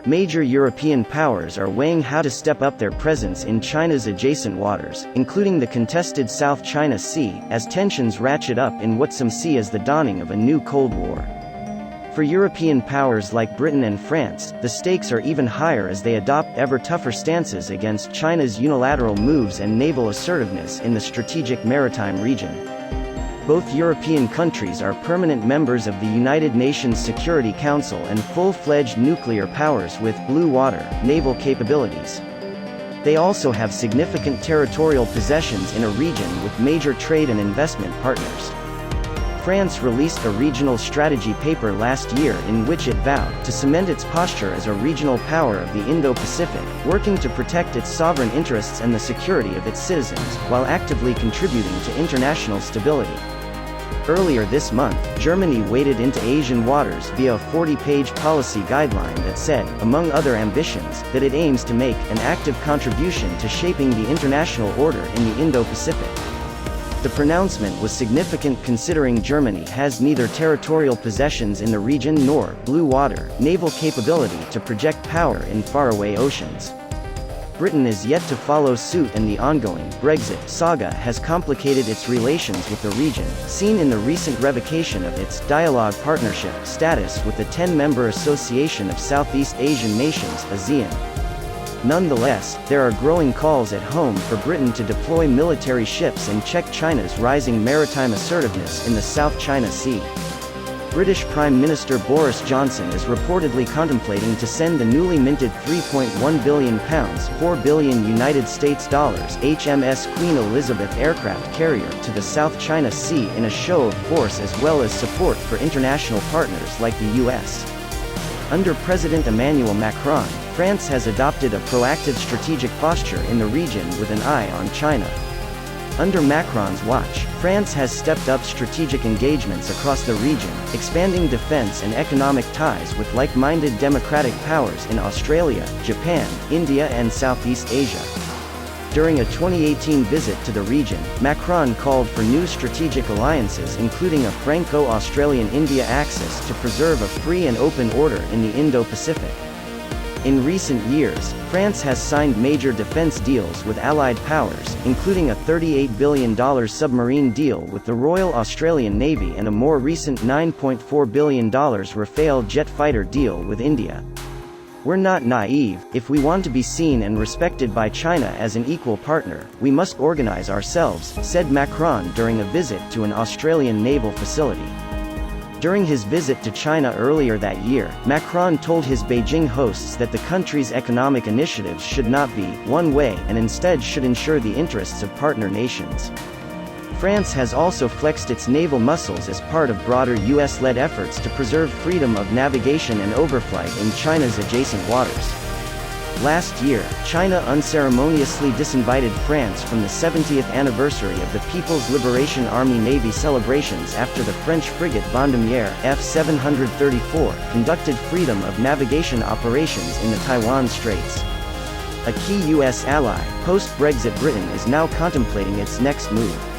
Major European powers are weighing how to step up their presence in China's adjacent waters, including the contested South China Sea, as tensions ratchet up in what some see as the dawning of a new Cold War. For European powers like Britain and France, the stakes are even higher as they adopt ever tougher stances against China's unilateral moves and naval assertiveness in the strategic maritime region. Both European countries are permanent members of the United Nations Security Council and full-fledged nuclear powers with blue water naval capabilities. They also have significant territorial possessions in a region with major trade and investment partners. France released a regional strategy paper last year in which it vowed to cement its posture as a regional power of the Indo-Pacific, working to protect its sovereign interests and the security of its citizens, while actively contributing to international stability. Earlier this month, Germany waded into Asian waters via a 40-page policy guideline that said, among other ambitions, that it aims to make an active contribution to shaping the international order in the Indo-Pacific. The pronouncement was significant considering Germany has neither territorial possessions in the region nor blue water naval capability to project power in faraway oceans. Britain is yet to follow suit, and the ongoing Brexit saga has complicated its relations with the region, seen in the recent revocation of its dialogue partnership status with the 10-member Association of Southeast Asian Nations (ASEAN). Nonetheless, there are growing calls at home for Britain to deploy military ships and check China's rising maritime assertiveness in the South China Sea. British Prime Minister Boris Johnson is reportedly contemplating to send the newly minted £3.1 billion ($4 billion United States dollars) HMS Queen Elizabeth aircraft carrier to the South China Sea in a show of force as well as support for international partners like the US. Under President Emmanuel Macron, France has adopted a proactive strategic posture in the region with an eye on China. Under Macron's watch, France has stepped up strategic engagements across the region, expanding defense and economic ties with like-minded democratic powers in Australia, Japan, India and Southeast Asia. During a 2018 visit to the region, Macron called for new strategic alliances including a Franco-Australian-India axis to preserve a free and open order in the Indo-Pacific. In recent years, France has signed major defense deals with allied powers, including a $38 billion submarine deal with the Royal Australian Navy and a more recent $9.4 billion Rafale jet fighter deal with India. We're not naive. If we want to be seen and respected by China as an equal partner, we must organize ourselves, said Macron during a visit to an Australian naval facility. During his visit to China earlier that year, Macron told his Beijing hosts that the country's economic initiatives should not be one-way and instead should ensure the interests of partner nations. France has also flexed its naval muscles as part of broader US-led efforts to preserve freedom of navigation and overflight in China's adjacent waters. Last year, China unceremoniously disinvited France from the 70th anniversary of the People's Liberation Army Navy celebrations after the French frigate Vendémiaire F-734 conducted freedom of navigation operations in the Taiwan Straits. A key U.S. ally, post-Brexit Britain is now contemplating its next move.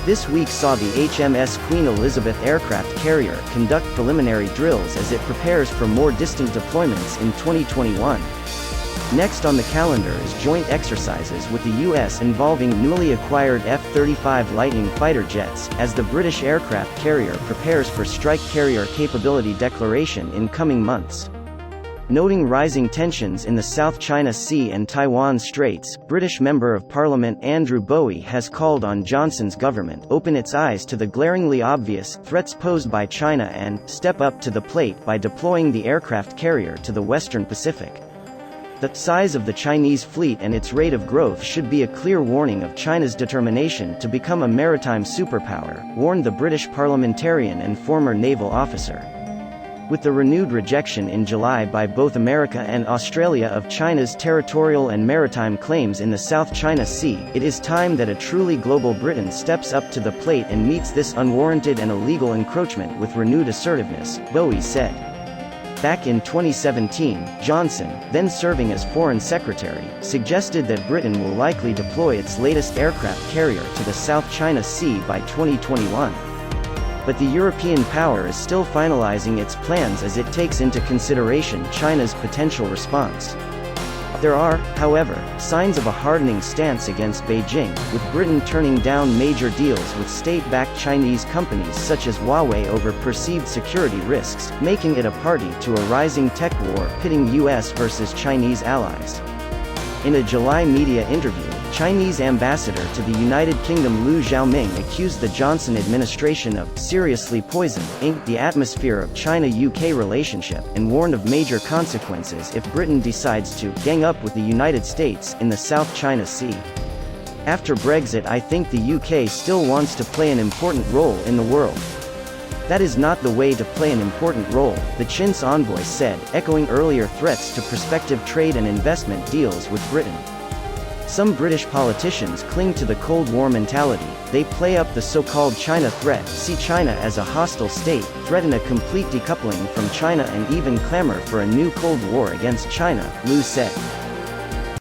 This week saw the HMS Queen Elizabeth aircraft carrier conduct preliminary drills as it prepares for more distant deployments in 2021. Next on the calendar is joint exercises with the U.S. involving newly acquired F-35 Lightning fighter jets, as the British aircraft carrier prepares for strike carrier capability declaration in coming months. Noting rising tensions in the South China Sea and Taiwan Straits, British Member of Parliament Andrew Bowie has called on Johnson's government to open its eyes to the glaringly obvious threats posed by China and step up to the plate by deploying the aircraft carrier to the Western Pacific. The size of the Chinese fleet and its rate of growth should be a clear warning of China's determination to become a maritime superpower, warned the British parliamentarian and former naval officer. With the renewed rejection in July by both America and Australia of China's territorial and maritime claims in the South China Sea, it is time that a truly global Britain steps up to the plate and meets this unwarranted and illegal encroachment with renewed assertiveness, Bowie said. Back in 2017, Johnson, then serving as Foreign Secretary, suggested that Britain will likely deploy its latest aircraft carrier to the South China Sea by 2021. but the European power is still finalizing its plans as it takes into consideration China's potential response. There are, however, signs of a hardening stance against Beijing, with Britain turning down major deals with state-backed Chinese companies such as Huawei over perceived security risks, making it a party to a rising tech war pitting US versus Chinese allies. In a July media interview, Chinese ambassador to the United Kingdom Liu Xiaoming accused the Johnson administration of seriously poisoning the atmosphere of China-UK relationship and warned of major consequences if Britain decides to gang up with the United States in the South China Sea. After Brexit, I think the UK still wants to play an important role in the world. That is not the way to play an important role, the Chin's envoy said, echoing earlier threats to prospective trade and investment deals with Britain. Some British politicians cling to the Cold War mentality. They play up the so-called China threat, see China as a hostile state, threaten a complete decoupling from China and even clamor for a new Cold War against China, Liu said.